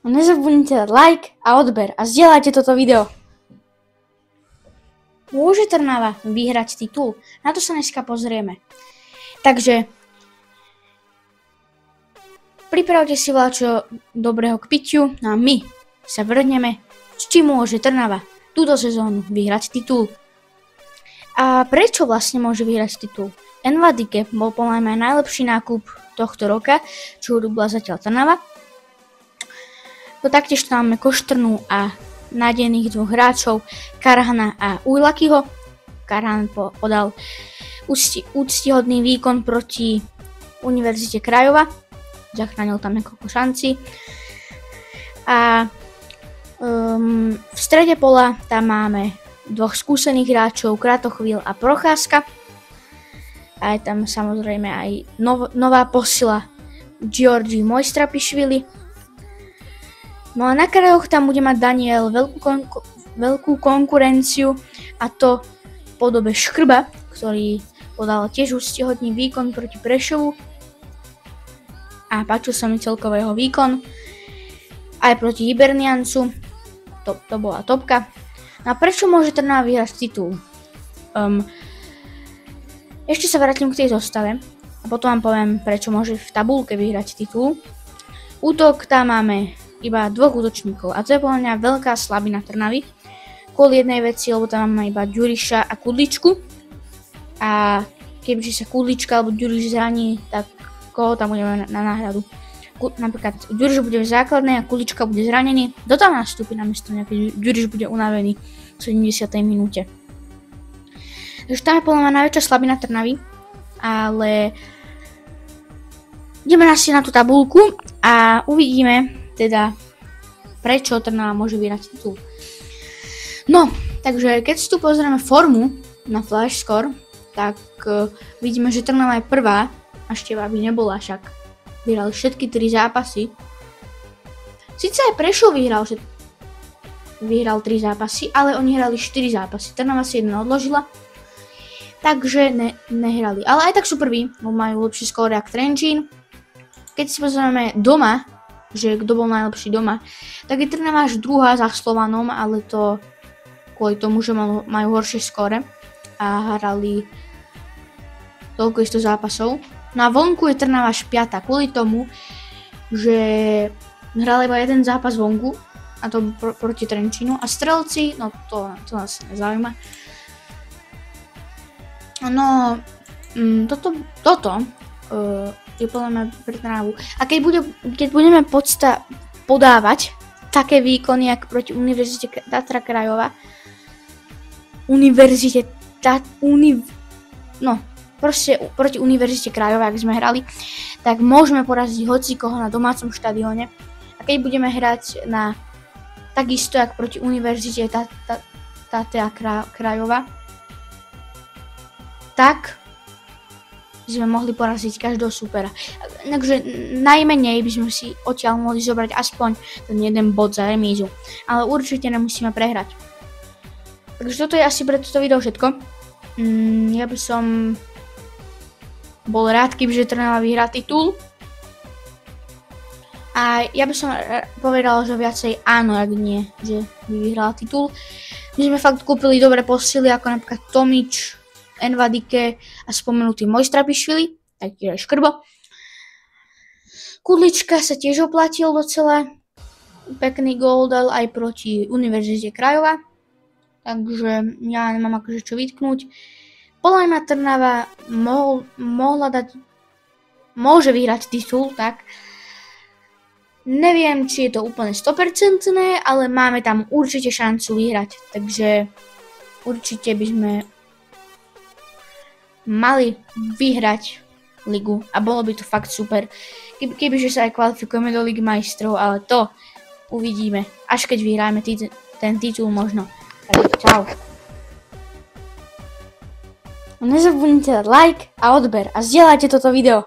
Nezabudnite dať like a odber a zdieľajte toto video. Môže Trnava vyhrať titul? Na to sa dneska pozrieme. Takže pripravte si voľačo dobrého k pitiu a my sa vrhneme, či môže Trnava túto sezónu vyhrať titul. A prečo vlastne môže vyhrať titul? Envadike bol podľa mňa najlepší nákup tohto roka, čo urobila zatiaľ Trnava. To taktiež tam máme Koštrnu a nádených dvoch hráčov, Karhana a Ujlakyho. Karhan podal úctihodný výkon proti Univerzite Krajova. Zachránil tam niekoľko šancí. A v strede pola tam máme dvoch skúsených hráčov, Kratochvíl a Procházka. A je tam samozrejme aj nová posila Georgi Mojstrapišvili. No a na krajoch tam bude mať Daniel veľkú konkurenciu, a to v podobe Škrba, ktorý podal tiež úctihodný výkon proti Prešovu. A páčil sa mi celkovo jeho výkon. Aj proti Hiberniancu. To bola topka. No a prečo môže Trnava vyhrať titul? Ešte sa vrátim k tej zostave a potom vám poviem, prečo môže v tabulke vyhrať titul. Útok tam máme iba dvoch útočníkov a to je podľa mňa veľká slabina Trnavy. Kvôli jednej veci, lebo tam máme iba Ďuriša a Kudličku. A kebyže sa Kudlička alebo Ďuriš zraní, tak koho tam budeme na náhradu? Napríklad Ďuriš bude v základnej a Kudlička bude zranený. Kto tam nastúpi namiesto mňa, keď Ďuriš bude unavený v 70. minúte? Takže tam je podľa mňa najväčšia slabina Trnavy, ale ideme asi na tú tabulku a uvidíme teda, prečo Trnava môže vyhrať titul. No, takže keď si tu pozrieme formu na Flash Score, tak vidíme, že Trnava je prvá, a Števa by nebola, však vyhrali všetky 3 zápasy. Sice aj Prešov vyhral 3 zápasy, ale oni hrali 4 zápasy. Trnava si jeden odložila, takže nehrali. Ale aj tak sú prví, majú lepší skóre ako Trenčín. Keď si pozrieme doma, že kto bol najlepší doma, tak je Trnava až druhá za Slovanom, ale to kvôli tomu, že majú horšie skóre a hrali toľko isto zápasov. No a vonku je Trnava až 5. kvôli tomu, že hrali iba jeden zápas vonku, a to proti Trenčínu. A Strelci, no to nás nezaujíma. No, toto je podľa mňa pre Trnavu. A keď budeme podávať také výkony, ako proti Univerzite Tatra Krajova, proti Univerzite Krajova, ak sme hrali, tak môžeme poraziť hocikoho na domácom štadióne. A keď budeme hrať na takisto, ako proti Univerzite Tatra Krajova, tak sme mohli poraziť každého supera. Takže najmenej by sme si odtiaľ mohli zobrať aspoň ten jeden bod za remízu. Ale určite nemusíme prehrať. Takže toto je asi pre toto video všetko. Ja by som bol rád, kebyže Trnava vyhrá titul. A ja by som povedal, že viacej áno, ak nie, že by vyhrala titul. My sme fakt kúpili dobré posily, ako napríklad Tomič, Envadike a spomenutý Mojstrapišvili, taktiež aj Škrbo. Kudlička sa tiež oplatil docela. Pekný gól dal aj proti Univerzite Krajova. Takže ja nemám akože čo vytknúť. Podľa mňa Trnava môže vyhrať titul, tak. Neviem, či je to úplne 100%, ale máme tam určite šancu vyhrať. Takže určite by sme mali vyhrať ligu a bolo by to fakt super, kebyže sa aj kvalifikujeme do Ligy majstrov, ale to uvidíme, až keď vyhráme ten titul možno. Takže čau. Nezabudnite dať like a odber a zdieľajte toto video.